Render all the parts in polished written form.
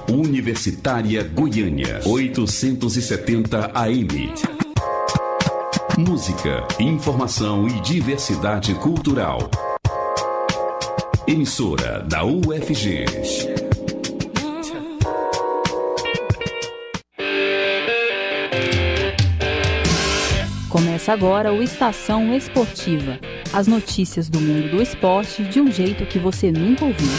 Universitária Goiânia, 870 AM. Música, informação e diversidade cultural. Emissora da UFG. Começa agora o Estação Esportiva. As notícias do mundo do esporte de um jeito que você nunca ouviu.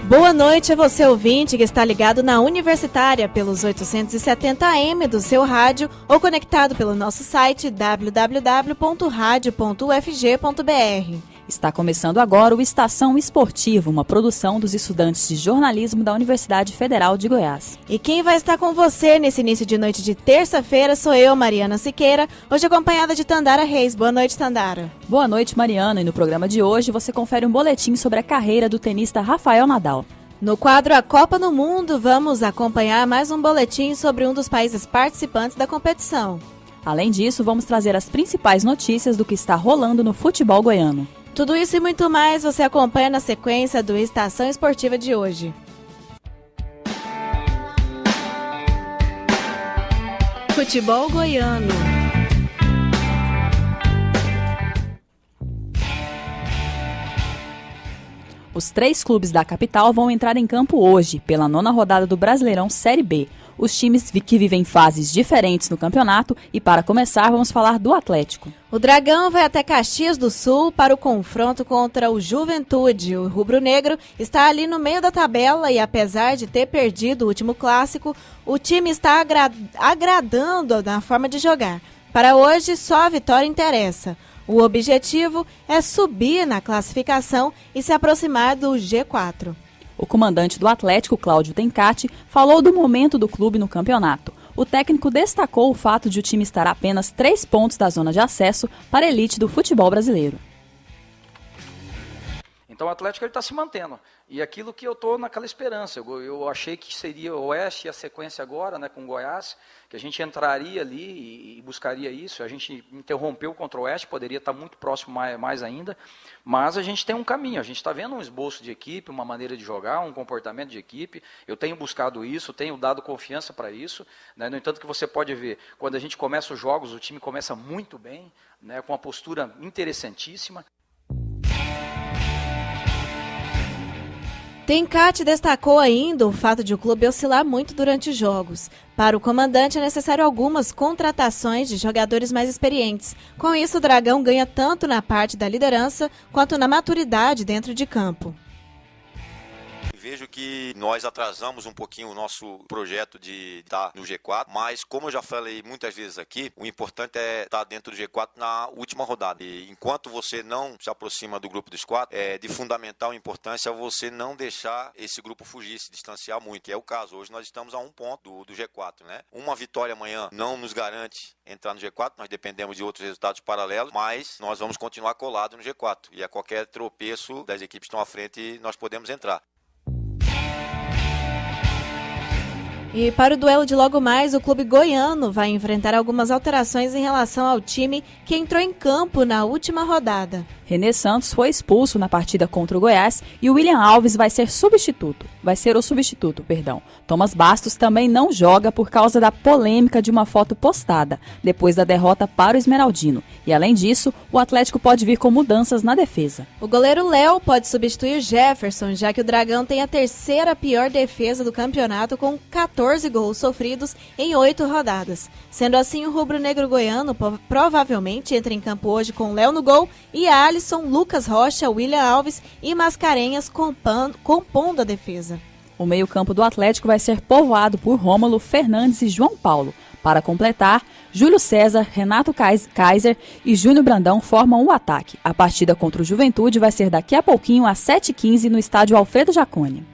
Boa noite a você ouvinte que está ligado na Universitária pelos 870 AM do seu rádio ou conectado pelo nosso site www.radio.ufg.br. Está começando agora o Estação Esportiva, uma produção dos estudantes de jornalismo da Universidade Federal de Goiás. E quem vai estar com você nesse início de noite de terça-feira sou eu, Mariana Siqueira, hoje acompanhada de Tandara Reis. Boa noite, Tandara. Boa noite, Mariana. E no programa de hoje você confere um boletim sobre a carreira do tenista Rafael Nadal. No quadro A Copa no Mundo, vamos acompanhar mais um boletim sobre um dos países participantes da competição. Além disso, vamos trazer as principais notícias do que está rolando no futebol goiano. Tudo isso e muito mais você acompanha na sequência do Estação Esportiva de hoje. Futebol goiano. Os 3 clubes da capital vão entrar em campo hoje, pela 9ª rodada do Brasileirão Série B. Os times que vivem fases diferentes no campeonato e, para começar, vamos falar do Atlético. O Dragão vai até Caxias do Sul para o confronto contra o Juventude. O rubro-negro está ali no meio da tabela e, apesar de ter perdido o último clássico, o time está agradando na forma de jogar. Para hoje, só a vitória interessa. O objetivo é subir na classificação e se aproximar do G4. O comandante do Atlético, Cláudio Tencati, falou do momento do clube no campeonato. O técnico destacou o fato de o time estar a apenas 3 pontos da zona de acesso para a elite do futebol brasileiro. Então o Atlético está se mantendo. E aquilo que eu estou naquela esperança. Eu achei que seria o Oeste e a sequência agora, né, com o Goiás, que a gente entraria ali e buscaria isso. A gente interrompeu contra o Oeste, poderia estar muito próximo mais ainda. Mas a gente tem um caminho, a gente está vendo um esboço de equipe, uma maneira de jogar, um comportamento de equipe. Eu tenho buscado isso, tenho dado confiança para isso. Né? No entanto, que você pode ver, quando a gente começa os jogos, o time começa muito bem, né, com uma postura interessantíssima. Tencati destacou ainda o fato de o clube oscilar muito durante os jogos. Para o comandante é necessário algumas contratações de jogadores mais experientes. Com isso, o Dragão ganha tanto na parte da liderança quanto na maturidade dentro de campo. Vejo que nós atrasamos um pouquinho o nosso projeto de estar no G4, mas como eu já falei muitas vezes aqui, o importante é estar dentro do G4 na última rodada. E enquanto você não se aproxima do grupo dos 4, é de fundamental importância você não deixar esse grupo fugir, se distanciar muito, que é o caso. Hoje nós estamos a 1 ponto do G4, né? Uma vitória amanhã não nos garante entrar no G4, nós dependemos de outros resultados paralelos, mas nós vamos continuar colados no G4. E a qualquer tropeço das equipes que estão à frente, nós podemos entrar. E para o duelo de logo mais, o clube goiano vai enfrentar algumas alterações em relação ao time que entrou em campo na última rodada. René Santos foi expulso na partida contra o Goiás e o William Alves vai ser o substituto. Thomas Bastos também não joga por causa da polêmica de uma foto postada depois da derrota para o Esmeraldino. E além disso, o Atlético pode vir com mudanças na defesa. O goleiro Léo pode substituir o Jefferson, já que o Dragão tem a 3ª pior defesa do campeonato com 14 gols sofridos em 8 rodadas. Sendo assim, o rubro-negro goiano provavelmente entra em campo hoje com Léo no gol e Alisson, Lucas Rocha, William Alves e Mascarenhas compondo a defesa. O meio-campo do Atlético vai ser povoado por Rômulo, Fernandes e João Paulo. Para completar, Júlio César, Renato Kaiser e Júnior Brandão formam o ataque. A partida contra o Juventude vai ser daqui a pouquinho às 7h15 no estádio Alfredo Jaconi.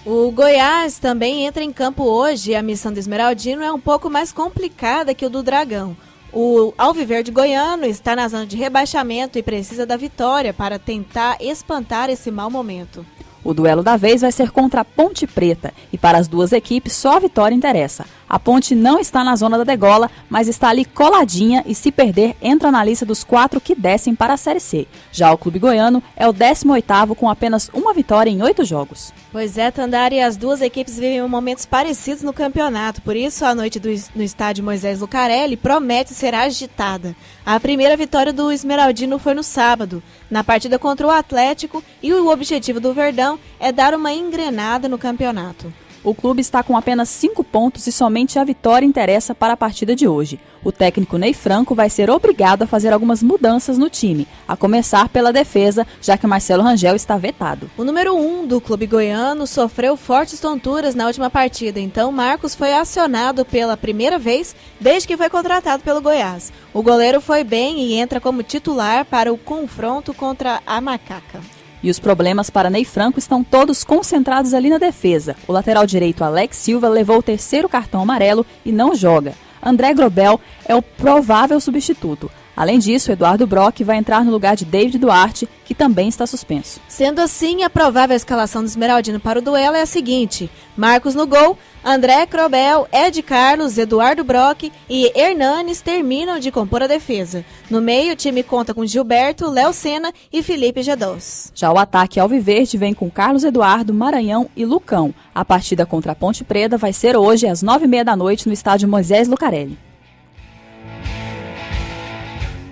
O Goiás também entra em campo hoje e a missão do Esmeraldino é um pouco mais complicada que o do Dragão. O Alviverde goiano está na zona de rebaixamento e precisa da vitória para tentar espantar esse mau momento. O duelo da vez vai ser contra a Ponte Preta e para as duas equipes só a vitória interessa. A Ponte não está na zona da degola, mas está ali coladinha e se perder entra na lista dos 4 que descem para a Série C. Já o Clube Goiano é o 18º com apenas uma vitória em 8 jogos. Pois é, Tandara, e as duas equipes vivem momentos parecidos no campeonato, por isso a noite no estádio Moisés Lucarelli promete ser agitada. A primeira vitória do Esmeraldino foi no sábado, na partida contra o Atlético, e o objetivo do Verdão é dar uma engrenada no campeonato. O clube está com apenas 5 pontos e somente a vitória interessa para a partida de hoje. O técnico Ney Franco vai ser obrigado a fazer algumas mudanças no time, a começar pela defesa, já que Marcelo Rangel está vetado. O número 1 do clube goiano sofreu fortes tonturas na última partida, então Marcos foi acionado pela primeira vez desde que foi contratado pelo Goiás. O goleiro foi bem e entra como titular para o confronto contra a Macaca. E os problemas para Ney Franco estão todos concentrados ali na defesa. O lateral direito Alex Silva levou o 3º cartão amarelo e não joga. André Grobel é o provável substituto. Além disso, Eduardo Brock vai entrar no lugar de David Duarte, que também está suspenso. Sendo assim, a provável escalação do Esmeraldino para o duelo é a seguinte: Marcos no gol, André Grobel, Ed Carlos, Eduardo Brock e Hernanes terminam de compor a defesa. No meio, o time conta com Gilberto, Léo Senna e Felipe Gedós. Já o ataque alviverde vem com Carlos Eduardo, Maranhão e Lucão. A partida contra a Ponte Preta vai ser hoje às 9h30 da noite no estádio Moisés Lucarelli.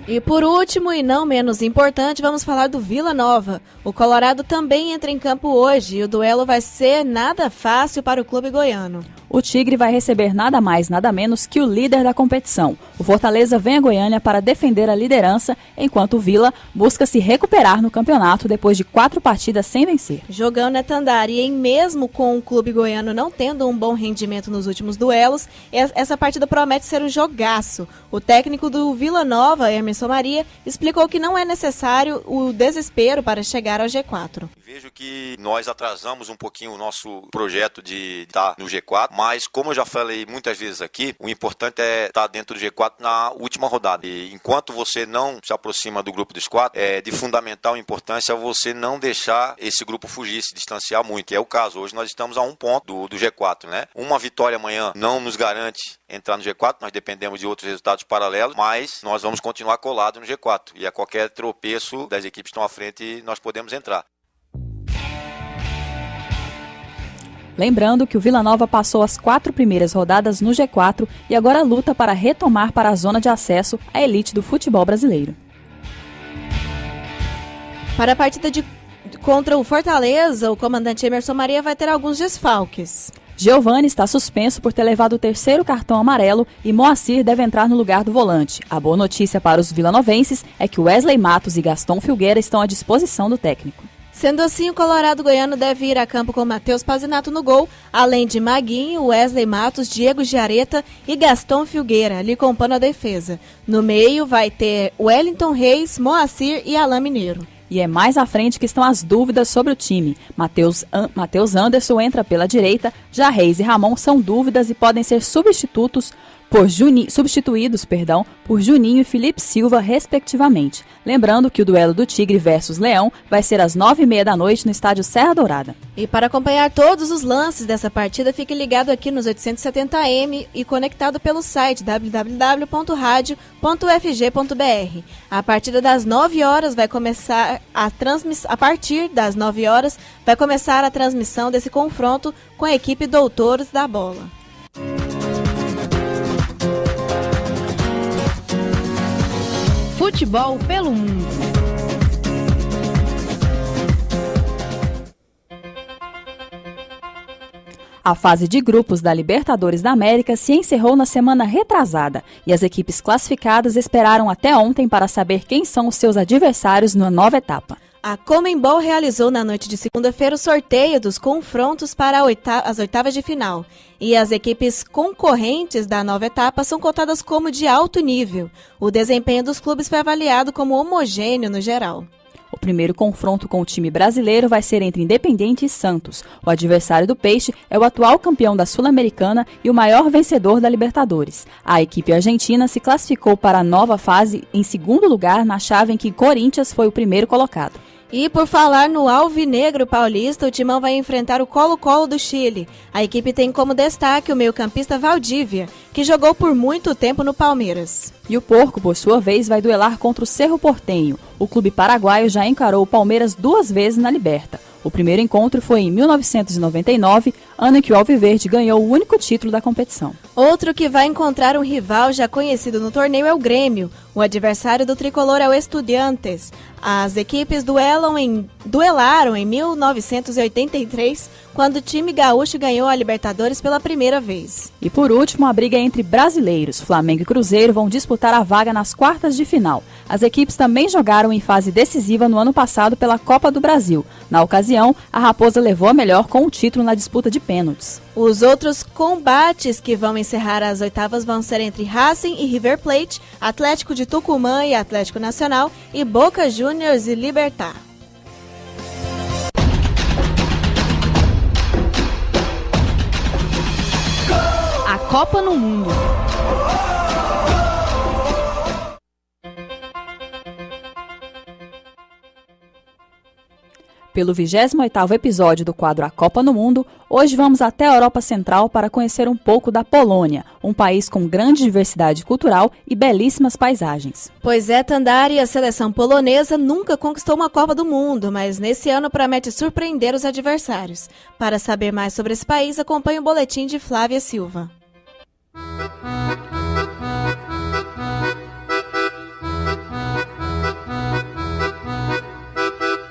E por último, e não menos importante, vamos falar do Vila Nova. O Colorado também entra em campo hoje e o duelo vai ser nada fácil para o clube goiano. O Tigre vai receber nada mais, nada menos que o líder da competição. O Fortaleza vem a Goiânia para defender a liderança, enquanto o Vila busca se recuperar no campeonato depois de 4 partidas sem vencer. Jogão, né, Tandara? E mesmo com o clube goiano não tendo um bom rendimento nos últimos duelos, essa partida promete ser um jogaço. O técnico do Vila Nova, Emerson Maria, explicou que não é necessário o desespero para chegar ao G4. Vejo que nós atrasamos um pouquinho o nosso projeto de estar no G4, mas como eu já falei muitas vezes aqui, o importante é estar dentro do G4 na última rodada. E enquanto você não se aproxima do grupo dos 4, é de fundamental importância você não deixar esse grupo fugir, se distanciar muito, que é o caso. Hoje nós estamos a 1 ponto do G4, né? Uma vitória amanhã não nos garante entrar no G4, nós dependemos de outros resultados paralelos, mas nós vamos continuar colados no G4. E a qualquer tropeço das equipes que estão à frente, nós podemos entrar. Lembrando que o Vila Nova passou as 4 primeiras rodadas no G4 e agora luta para retomar para a zona de acesso à elite do futebol brasileiro. Para a partida contra o Fortaleza, o comandante Emerson Maria vai ter alguns desfalques. Giovani está suspenso por ter levado o 3º cartão amarelo e Moacir deve entrar no lugar do volante. A boa notícia para os vilanovenses é que Wesley Matos e Gaston Filgueira estão à disposição do técnico. Sendo assim, o Colorado goiano deve ir a campo com Matheus Pazinato no gol, além de Maguinho, Wesley Matos, Diego Giareta e Gaston Filgueira, ali compondo a defesa. No meio vai ter Wellington Reis, Moacir e Alain Mineiro. E é mais à frente que estão as dúvidas sobre o time. Matheus Anderson entra pela direita, já Reis e Ramon são dúvidas e podem ser substituídos por Juninho e Felipe Silva, respectivamente. Lembrando que o duelo do Tigre versus Leão vai ser às 9h30 da noite no estádio Serra Dourada. E para acompanhar todos os lances dessa partida, fique ligado aqui nos 870M e conectado pelo site www.radio.fg.br. A partir das 9 horas vai começar a transmissão desse confronto com a equipe Doutores da Bola. Futebol pelo mundo. A fase de grupos da Libertadores da América se encerrou na semana retrasada e as equipes classificadas esperaram até ontem para saber quem são os seus adversários na nova etapa. A Conmebol realizou na noite de segunda-feira o sorteio dos confrontos para as oitavas de final. E as equipes concorrentes da nova etapa são cotadas como de alto nível. O desempenho dos clubes foi avaliado como homogêneo no geral. O primeiro confronto com o time brasileiro vai ser entre Independiente e Santos. O adversário do Peixe é o atual campeão da Sul-Americana e o maior vencedor da Libertadores. A equipe argentina se classificou para a nova fase em segundo lugar na chave em que Corinthians foi o primeiro colocado. E por falar no Alvinegro Paulista, o Timão vai enfrentar o Colo-Colo do Chile. A equipe tem como destaque o meio-campista Valdívia, que jogou por muito tempo no Palmeiras. E o Porco, por sua vez, vai duelar contra o Cerro Porteño. O clube paraguaio já encarou o Palmeiras 2 vezes na Liberta. O primeiro encontro foi em 1999, ano em que o Alviverde ganhou o único título da competição. Outro que vai encontrar um rival já conhecido no torneio é o Grêmio. O adversário do tricolor é o Estudiantes. As equipes duelaram em 1983, quando o time gaúcho ganhou a Libertadores pela primeira vez. E por último, a briga entre brasileiros. Flamengo e Cruzeiro vão disputar a vaga nas quartas de final. As equipes também jogaram em fase decisiva no ano passado pela Copa do Brasil. Na ocasião, a Raposa levou a melhor com o título na disputa de pênaltis. Os outros combates que vão encerrar as oitavas vão ser entre Racing e River Plate, Atlético de Tucumã e Atlético Nacional e Boca Juniors e Libertad. A Copa no Mundo. Pelo 28º episódio do quadro A Copa no Mundo, hoje vamos até a Europa Central para conhecer um pouco da Polônia, um país com grande diversidade cultural e belíssimas paisagens. Pois é, Tandari, a seleção polonesa nunca conquistou uma Copa do Mundo, mas nesse ano promete surpreender os adversários. Para saber mais sobre esse país, acompanhe o boletim de Flávia Silva.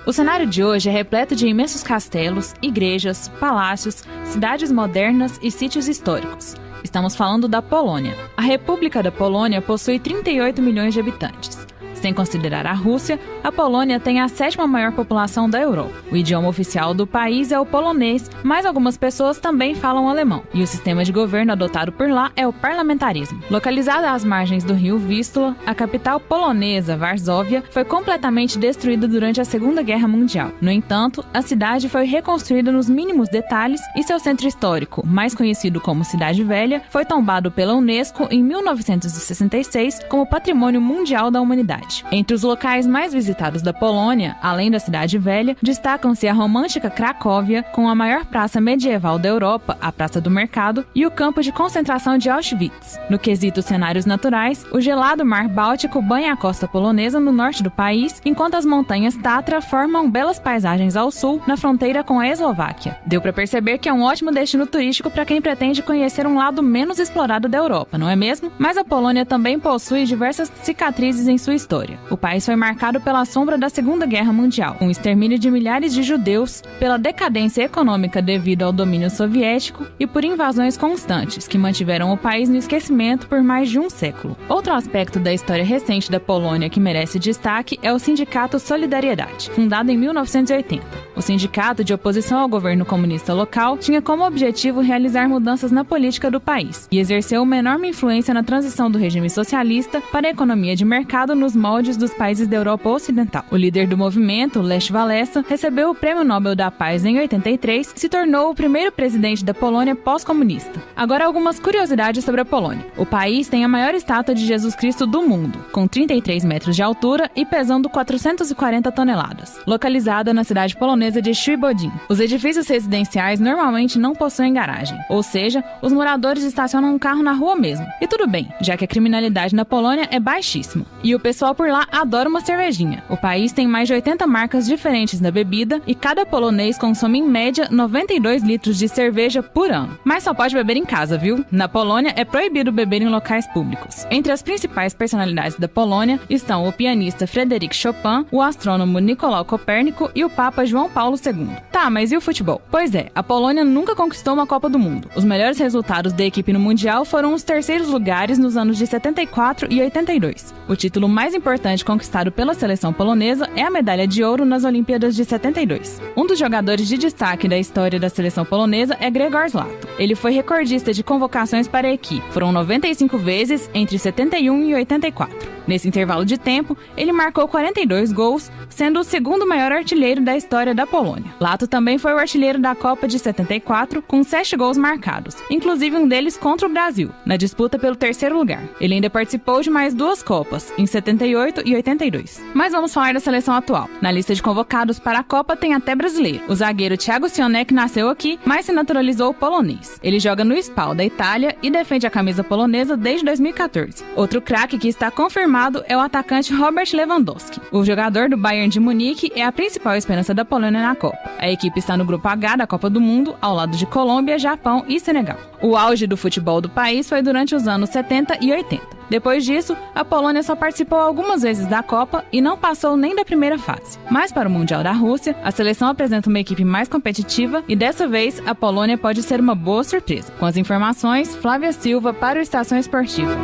O cenário de hoje é repleto de imensos castelos, igrejas, palácios, cidades modernas e sítios históricos. Estamos falando da Polônia. A República da Polônia possui 38 milhões de habitantes. Sem considerar a Rússia, a Polônia tem a 7ª maior população da Europa. O idioma oficial do país é o polonês, mas algumas pessoas também falam alemão. E o sistema de governo adotado por lá é o parlamentarismo. Localizada às margens do rio Vístula, a capital polonesa, Varsóvia, foi completamente destruída durante a Segunda Guerra Mundial. No entanto, a cidade foi reconstruída nos mínimos detalhes e seu centro histórico, mais conhecido como Cidade Velha, foi tombado pela Unesco em 1966 como Patrimônio Mundial da Humanidade. Entre os locais mais visitados da Polônia, além da Cidade Velha, destacam-se a romântica Cracóvia, com a maior praça medieval da Europa, a Praça do Mercado, e o campo de concentração de Auschwitz. No quesito cenários naturais, o gelado Mar Báltico banha a costa polonesa no norte do país, enquanto as montanhas Tatra formam belas paisagens ao sul, na fronteira com a Eslováquia. Deu para perceber que é um ótimo destino turístico para quem pretende conhecer um lado menos explorado da Europa, não é mesmo? Mas a Polônia também possui diversas cicatrizes em sua história. O país foi marcado pela sombra da Segunda Guerra Mundial, com o extermínio de milhares de judeus, pela decadência econômica devido ao domínio soviético e por invasões constantes, que mantiveram o país no esquecimento por mais de um século. Outro aspecto da história recente da Polônia que merece destaque é o Sindicato Solidariedade, fundado em 1980. O sindicato de oposição ao governo comunista local tinha como objetivo realizar mudanças na política do país e exerceu uma enorme influência na transição do regime socialista para a economia de mercado nos moldes dos países da Europa Ocidental. O líder do movimento, Lech Walesa, recebeu o Prêmio Nobel da Paz em 83 e se tornou o primeiro presidente da Polônia pós-comunista. Agora, algumas curiosidades sobre a Polônia. O país tem a maior estátua de Jesus Cristo do mundo, com 33 metros de altura e pesando 440 toneladas, localizada na cidade polonesa de Świebodzin. Os edifícios residenciais normalmente não possuem garagem, ou seja, os moradores estacionam um carro na rua mesmo. E tudo bem, já que a criminalidade na Polônia é baixíssima. E o pessoal por lá adora uma cervejinha. O país tem mais de 80 marcas diferentes da bebida e cada polonês consome em média 92 litros de cerveja por ano. Mas só pode beber em casa, viu? Na Polônia é proibido beber em locais públicos. Entre as principais personalidades da Polônia estão o pianista Frédéric Chopin, o astrônomo Nicolau Copérnico e o Papa João Paulo II. Tá, mas e o futebol? Pois é, a Polônia nunca conquistou uma Copa do Mundo. Os melhores resultados da equipe no Mundial foram os terceiros lugares nos anos de 74 e 82. O título mais importante conquistado pela seleção polonesa é a medalha de ouro nas Olimpíadas de 72. Um dos jogadores de destaque da história da seleção polonesa é Grzegorz Lato. Ele foi recordista de convocações para a equipe. Foram 95 vezes entre 71 e 84. Nesse intervalo de tempo, ele marcou 42 gols, sendo o segundo maior artilheiro da história da da Polônia. Lato também foi o artilheiro da Copa de 74, com 7 gols marcados, inclusive um deles contra o Brasil, na disputa pelo terceiro lugar. Ele ainda participou de mais 2 Copas, em 78 e 82. Mas vamos falar da seleção atual. Na lista de convocados para a Copa tem até brasileiro. O zagueiro Thiago Sionek nasceu aqui, mas se naturalizou polonês. Ele joga no SPAL da Itália e defende a camisa polonesa desde 2014. Outro craque que está confirmado é o atacante Robert Lewandowski. O jogador do Bayern de Munique é a principal esperança da Polônia na Copa. A equipe está no grupo H da Copa do Mundo, ao lado de Colômbia, Japão e Senegal. O auge do futebol do país foi durante os anos 70 e 80. Depois disso, a Polônia só participou algumas vezes da Copa e não passou nem da primeira fase. Mas para o Mundial da Rússia, a seleção apresenta uma equipe mais competitiva e dessa vez a Polônia pode ser uma boa surpresa. Com as informações, Flávia Silva para o Estação Esportiva.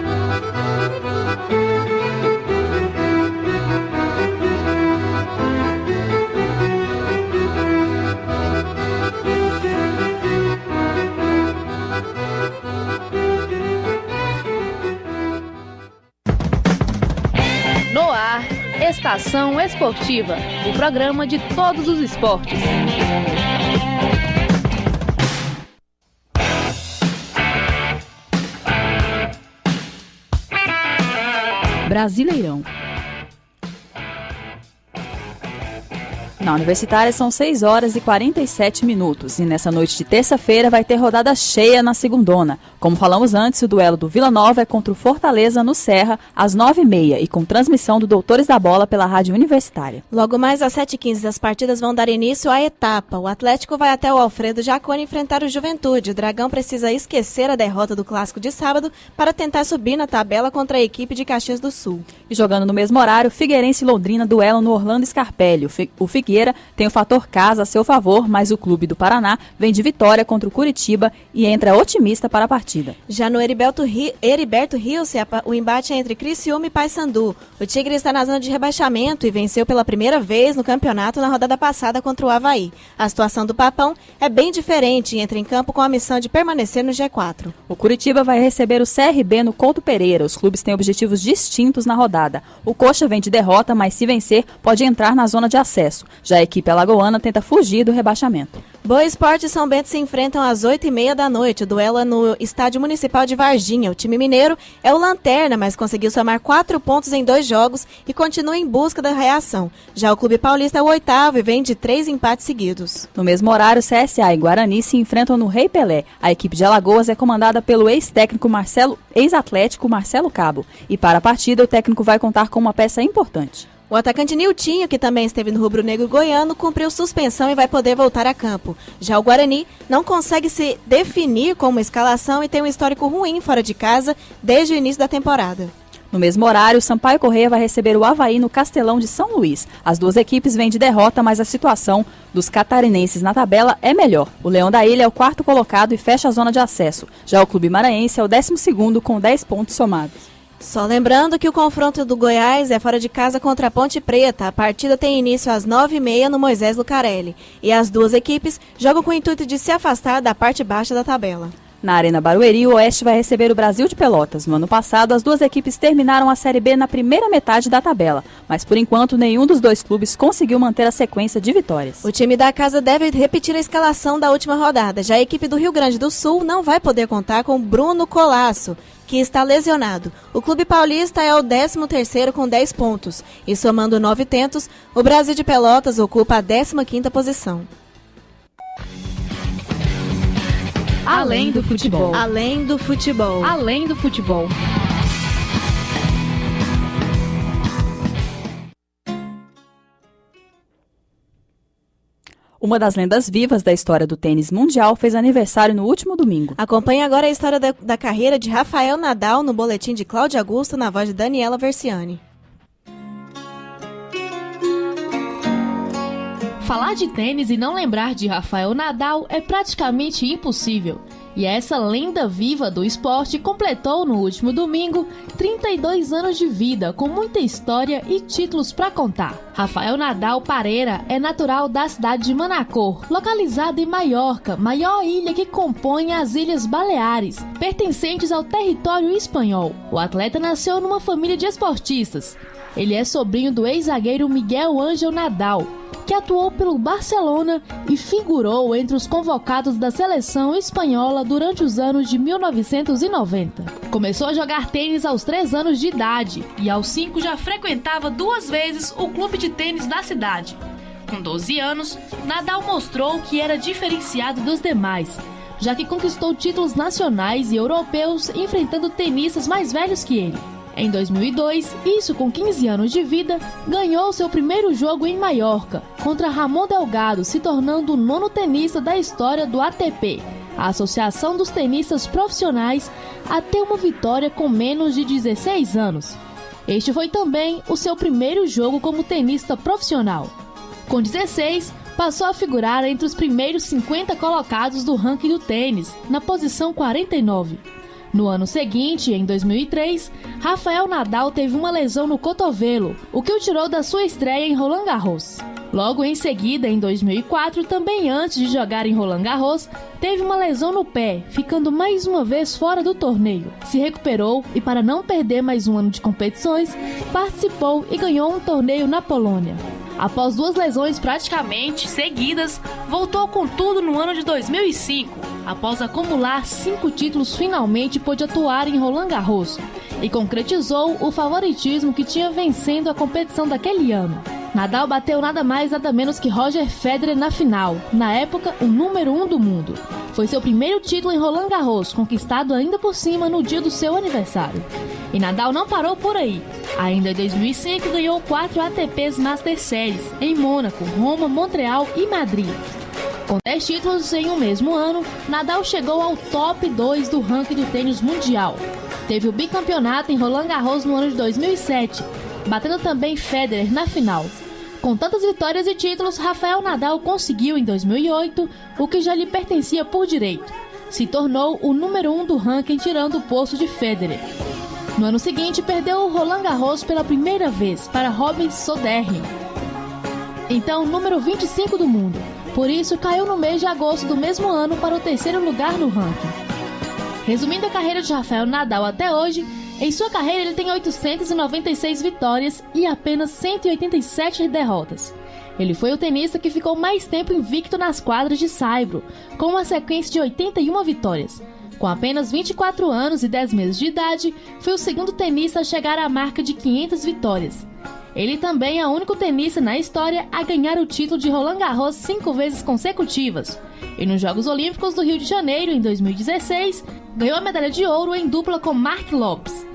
No ar, Estação Esportiva, o programa de todos os esportes. Brasileirão. Na Universitária são 6 horas e 47 minutos e nessa noite de terça-feira vai ter rodada cheia na segundona. Como falamos antes, o duelo do Vila Nova é contra o Fortaleza no Serra às 9h30 e com transmissão do Doutores da Bola pela Rádio Universitária. Logo mais às 7h15 as partidas vão dar início à etapa. O Atlético vai até o Alfredo Jaconi enfrentar o Juventude. O Dragão precisa esquecer a derrota do Clássico de sábado para tentar subir na tabela contra a equipe de Caxias do Sul. E jogando no mesmo horário, Figueirense e Londrina duelam no Orlando Scarpelli. O Figueira tem o fator casa a seu favor, mas o clube do Paraná vem de vitória contra o Curitiba e entra otimista para a partida. Já no Heriberto Rios, o embate é entre Criciúma e Paysandu. O Tigre está na zona de rebaixamento e venceu pela primeira vez no campeonato na rodada passada contra o Avaí. A situação do Papão é bem diferente e entra em campo com a missão de permanecer no G4. O Curitiba vai receber o CRB no Couto Pereira. Os clubes têm objetivos distintos na rodada. O Coxa vem de derrota, mas se vencer, pode entrar na zona de acesso. Já a equipe alagoana tenta fugir do rebaixamento. Boa Esporte e São Bento se enfrentam às 8h30 da noite. O duelo é no Estádio Municipal de Varginha. O time mineiro é o lanterna, mas conseguiu somar 4 pontos em 2 jogos e continua em busca da reação. Já o Clube Paulista é o 8º e vem de 3 empates seguidos. No mesmo horário, CSA e Guarani se enfrentam no Rei Pelé. A equipe de Alagoas é comandada pelo ex-atlético Marcelo Cabo. E para a partida, o técnico vai contar com uma peça importante. O atacante Niltinho, que também esteve no rubro-negro goiano, cumpriu suspensão e vai poder voltar a campo. Já o Guarani não consegue se definir como escalação e tem um histórico ruim fora de casa desde o início da temporada. No mesmo horário, o Sampaio Corrêa vai receber o Avaí no Castelão de São Luís. As duas equipes vêm de derrota, mas a situação dos catarinenses na tabela é melhor. O Leão da Ilha é o 4º colocado e fecha a zona de acesso. Já o Clube Maranhense é o 12º com 10 pontos somados. Só lembrando que o confronto do Goiás é fora de casa contra a Ponte Preta. A partida tem início às 9h30 no Moisés Lucarelli. E as duas equipes jogam com o intuito de se afastar da parte baixa da tabela. Na Arena Barueri, o Oeste vai receber o Brasil de Pelotas. No ano passado, as duas equipes terminaram a Série B na primeira metade da tabela. Mas, por enquanto, nenhum dos dois clubes conseguiu manter a sequência de vitórias. O time da casa deve repetir a escalação da última rodada. Já a equipe do Rio Grande do Sul não vai poder contar com Bruno Colasso, que está lesionado. O Clube Paulista é o 13º com 10 pontos. E somando 9 tentos, o Brasil de Pelotas ocupa a 15ª posição. Além do futebol. Além do futebol. Além do futebol. Uma das lendas vivas da história do tênis mundial fez aniversário no último domingo. Acompanhe agora a história da carreira de Rafael Nadal no boletim de Cláudia Augusto na voz de Daniela Versiani. Falar de tênis e não lembrar de Rafael Nadal é praticamente impossível. E essa lenda viva do esporte completou no último domingo 32 anos de vida, com muita história e títulos para contar. Rafael Nadal Pareira é natural da cidade de Manacor, localizada em Maiorca, maior ilha que compõe as Ilhas Baleares, pertencentes ao território espanhol. O atleta nasceu numa família de esportistas. Ele é sobrinho do ex-zagueiro Miguel Ángel Nadal, que atuou pelo Barcelona e figurou entre os convocados da seleção espanhola durante os anos de 1990. Começou a jogar tênis aos 3 anos de idade e aos 5 já frequentava 2 vezes o clube de tênis da cidade. Com 12 anos, Nadal mostrou que era diferenciado dos demais, já que conquistou títulos nacionais e europeus enfrentando tenistas mais velhos que ele. Em 2002, isso com 15 anos de vida, ganhou seu primeiro jogo em Maiorca, contra Ramon Delgado, se tornando o 9º tenista da história do ATP, a Associação dos Tenistas Profissionais, a ter uma vitória com menos de 16 anos. Este foi também o seu primeiro jogo como tenista profissional. Com 16, passou a figurar entre os primeiros 50 colocados do ranking do tênis, na posição 49. No ano seguinte, em 2003, Rafael Nadal teve uma lesão no cotovelo, o que o tirou da sua estreia em Roland Garros. Logo em seguida, em 2004, também antes de jogar em Roland Garros, teve uma lesão no pé, ficando mais uma vez fora do torneio. Se recuperou e, para não perder mais um ano de competições, participou e ganhou um torneio na Polônia. Após 2 lesões praticamente seguidas, voltou com tudo no ano de 2005. Após acumular 5 títulos, finalmente pôde atuar em Roland Garros e concretizou o favoritismo que tinha vencendo a competição daquele ano. Nadal bateu nada mais nada menos que Roger Federer na final, na época o número 1 do mundo. Foi seu primeiro título em Roland Garros, conquistado ainda por cima no dia do seu aniversário. E Nadal não parou por aí. Ainda em 2005 ganhou 4 ATPs Master Series, em Mônaco, Roma, Montreal e Madrid. Com 10 títulos em um mesmo ano, Nadal chegou ao top 2 do ranking do tênis mundial. Teve o bicampeonato em Roland Garros no ano de 2007, batendo também Federer na final. Com tantas vitórias e títulos, Rafael Nadal conseguiu em 2008 o que já lhe pertencia por direito. Se tornou o número 1 do ranking, tirando o posto de Federer. No ano seguinte, perdeu o Roland Garros pela primeira vez para Robin Soderling, então número 25 do mundo. Por isso, caiu no mês de agosto do mesmo ano para o 3º lugar no ranking. Resumindo a carreira de Rafael Nadal até hoje, em sua carreira ele tem 896 vitórias e apenas 187 derrotas. Ele foi o tenista que ficou mais tempo invicto nas quadras de saibro, com uma sequência de 81 vitórias. Com apenas 24 anos e 10 meses de idade, foi o 2º tenista a chegar à marca de 500 vitórias. Ele também é o único tenista na história a ganhar o título de Roland Garros 5 vezes consecutivas. E nos Jogos Olímpicos do Rio de Janeiro, em 2016, ganhou a medalha de ouro em dupla com Mark Lopes.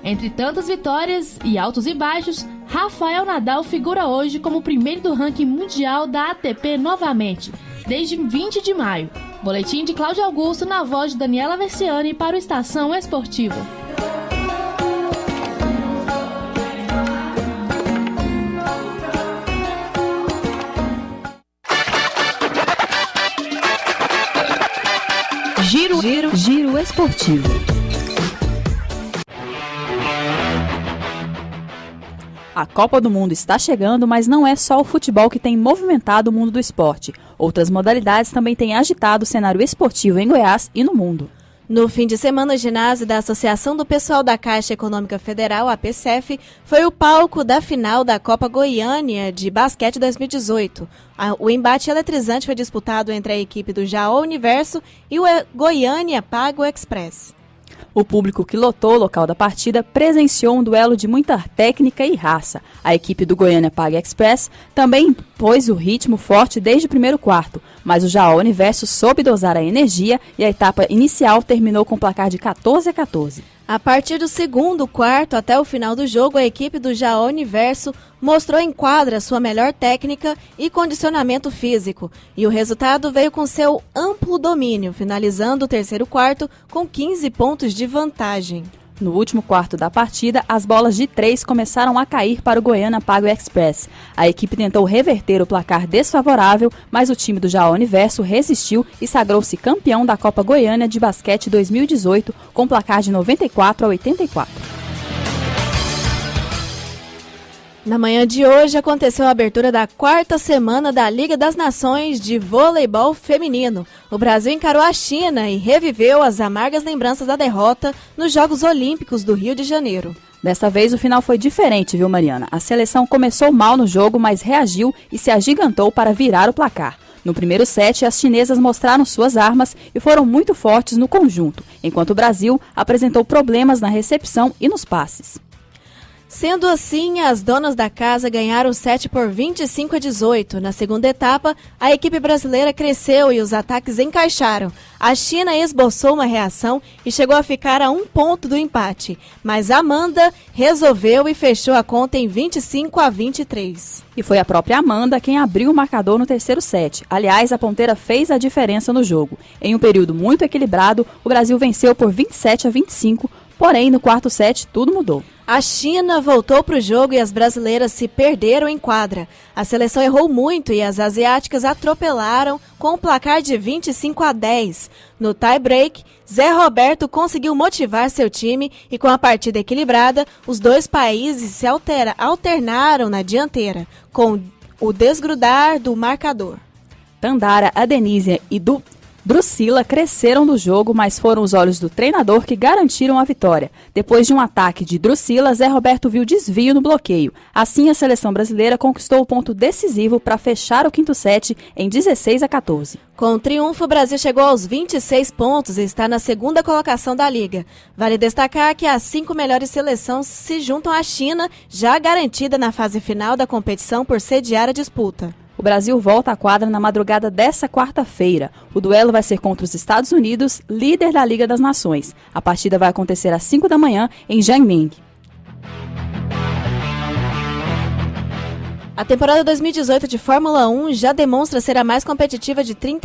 Entre tantas vitórias e altos e baixos, Rafael Nadal figura hoje como o primeiro do ranking mundial da ATP novamente, desde 20 de maio. Boletim de Cláudio Augusto na voz de Daniela Versiani para o Estação Esportiva. Giro esportivo. A Copa do Mundo está chegando, mas não é só o futebol que tem movimentado o mundo do esporte. Outras modalidades também têm agitado o cenário esportivo em Goiás e no mundo. No fim de semana, o ginásio da Associação do Pessoal da Caixa Econômica Federal, a APCEF, foi o palco da final da Copa Goiânia de Basquete 2018. O embate eletrizante foi disputado entre a equipe do Jaó Universo e o Goiânia Pago Express. O público que lotou o local da partida presenciou um duelo de muita técnica e raça. A equipe do Goiânia Pago Express também impôs o ritmo forte desde o primeiro quarto, mas o Jaó Universo soube dosar a energia e a etapa inicial terminou com um placar de 14-14. A partir do segundo quarto até o final do jogo, a equipe do Jaó Universo mostrou em quadra sua melhor técnica e condicionamento físico. E o resultado veio com seu amplo domínio, finalizando o terceiro quarto com 15 pontos de vantagem. No último quarto da partida, as bolas de 3 começaram a cair para o Goiânia Pago Express. A equipe tentou reverter o placar desfavorável, mas o time do Jaó Universo resistiu e sagrou-se campeão da Copa Goiânia de Basquete 2018 com placar de 94-84. Na manhã de hoje aconteceu a abertura da 4ª semana da Liga das Nações de Voleibol Feminino. O Brasil encarou a China e reviveu as amargas lembranças da derrota nos Jogos Olímpicos do Rio de Janeiro. Dessa vez o final foi diferente, viu, Mariana? A seleção começou mal no jogo, mas reagiu e se agigantou para virar o placar. No primeiro set, as chinesas mostraram suas armas e foram muito fortes no conjunto, enquanto o Brasil apresentou problemas na recepção e nos passes. Sendo assim, as donas da casa ganharam o set por 25-18. Na segunda etapa, a equipe brasileira cresceu e os ataques encaixaram. A China esboçou uma reação e chegou a ficar a 1 ponto do empate. Mas Amanda resolveu e fechou a conta em 25-23. E foi a própria Amanda quem abriu o marcador no terceiro set. Aliás, a ponteira fez a diferença no jogo. Em um período muito equilibrado, o Brasil venceu por 27-25, porém no quarto set tudo mudou. A China voltou para o jogo e as brasileiras se perderam em quadra. A seleção errou muito e as asiáticas atropelaram com o placar de 25-10. No tie-break, Zé Roberto conseguiu motivar seu time e com a partida equilibrada, os dois países se alternaram na dianteira, com o desgrudar do marcador. Tandara, Adenísia e Drusila cresceram do jogo, mas foram os olhos do treinador que garantiram a vitória. Depois de um ataque de Drusila, Zé Roberto viu desvio no bloqueio. Assim, a seleção brasileira conquistou o ponto decisivo para fechar o quinto set em 16-14. Com o triunfo, o Brasil chegou aos 26 pontos e está na segunda colocação da Liga. Vale destacar que as 5 melhores seleções se juntam à China, já garantida na fase final da competição por sediar a disputa. O Brasil volta à quadra na madrugada desta quarta-feira. O duelo vai ser contra os Estados Unidos, líder da Liga das Nações. A partida vai acontecer às 5 da manhã em Jiangning. A temporada 2018 de Fórmula 1 já demonstra ser a mais competitiva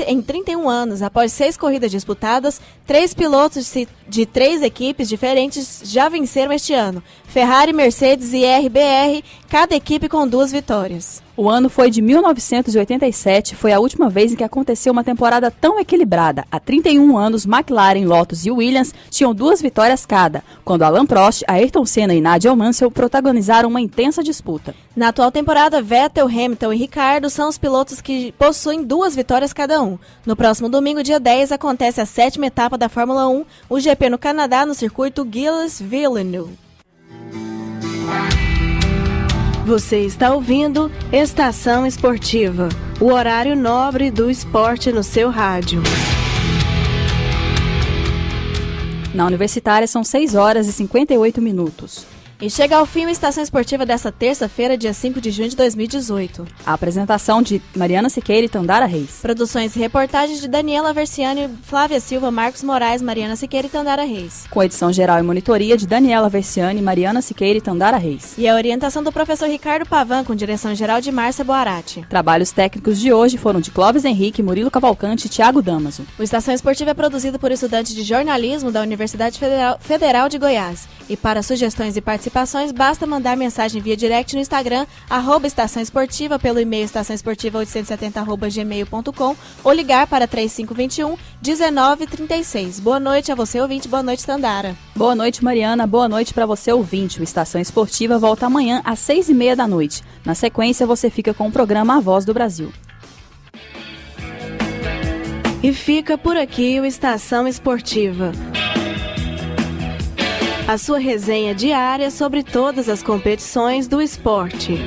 em 31 anos. Após 6 corridas disputadas, 3 pilotos de 3 equipes diferentes já venceram este ano. Ferrari, Mercedes e RBR, cada equipe com 2 vitórias. O ano foi de 1987, foi a última vez em que aconteceu uma temporada tão equilibrada. Há 31 anos, McLaren, Lotus e Williams tinham 2 vitórias cada, quando Alain Prost, Ayrton Senna e Nigel Mansell protagonizaram uma intensa disputa. Na atual temporada, Vettel, Hamilton e Ricciardo são os pilotos que possuem 2 vitórias cada um. No próximo domingo, dia 10, acontece a 7ª etapa da Fórmula 1, o GP no Canadá, no circuito Gilles-Villeneuve. Você está ouvindo Estação Esportiva, o horário nobre do esporte no seu rádio. Na Universitária são 6 horas e 58 minutos. E chega ao fim a Estação Esportiva desta terça-feira, dia 5 de junho de 2018. A apresentação de Mariana Siqueira e Tandara Reis. Produções e reportagens de Daniela Versiani, Flávia Silva, Marcos Moraes, Mariana Siqueira e Tandara Reis. Com edição geral e monitoria de Daniela Versiani, Mariana Siqueira e Tandara Reis. E a orientação do professor Ricardo Pavan, com direção geral de Márcia Boarati. Trabalhos técnicos de hoje foram de Clóvis Henrique, Murilo Cavalcante e Thiago Damaso. O Estação Esportiva é produzido por estudantes de jornalismo da Universidade Federal de Goiás. E para sugestões e participações, basta mandar mensagem via direct no Instagram, @Estação Esportiva, pelo e-mail estaçãoesportiva870@gmail.com ou ligar para 3521-1936. Boa noite a você, ouvinte. Boa noite, Tandara. Boa noite, Mariana. Boa noite para você, ouvinte. O Estação Esportiva volta amanhã às 6h30 da noite. Na sequência, você fica com o programa A Voz do Brasil. E fica por aqui o Estação Esportiva, a sua resenha diária sobre todas as competições do esporte.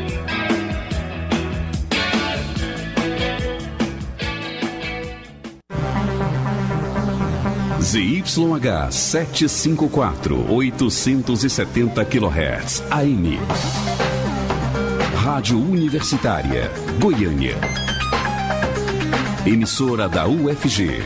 ZYH 754, 870 kHz, AM. Rádio Universitária, Goiânia. Emissora da UFG.